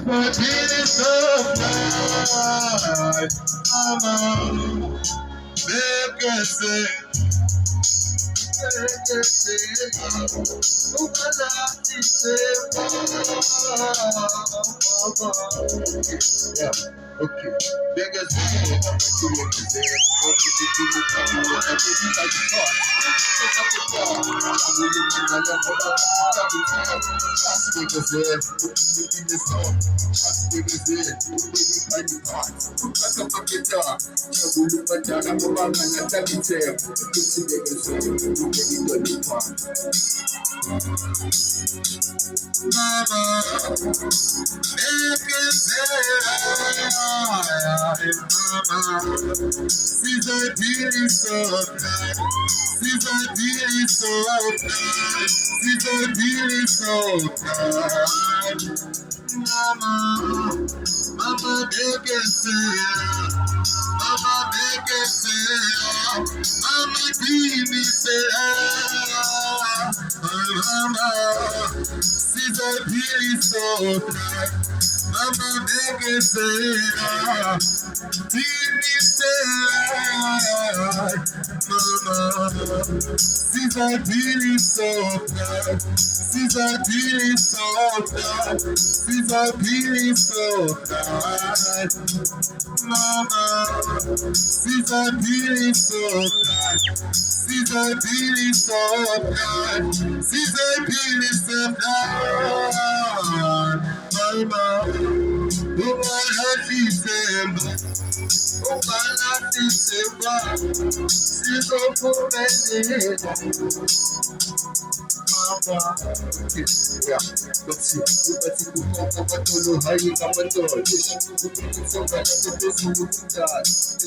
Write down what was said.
But it is so nice, mama. Bekezela, yeah, okay. Bekezela, she's a beauty so nice. She's a beauty so nice. She's a beauty so nice. Mama, mama, Bekezela, mama, Bekezela, mama, beauty mama, she's a beauty so nice. Mama, Bekezela, beauty mama, she's a beauty so nice. She's a beauty so nice. She's a beauty so nice. Mama, she's a beauty so nice. She's a beauty so nice. She's a beauty so nice. Mama, who wanna see them? Oh, wanna see them? She's so cool and mama, yeah, let's see. Let's see. How you come and do it? So bad, I'm the best who would die. So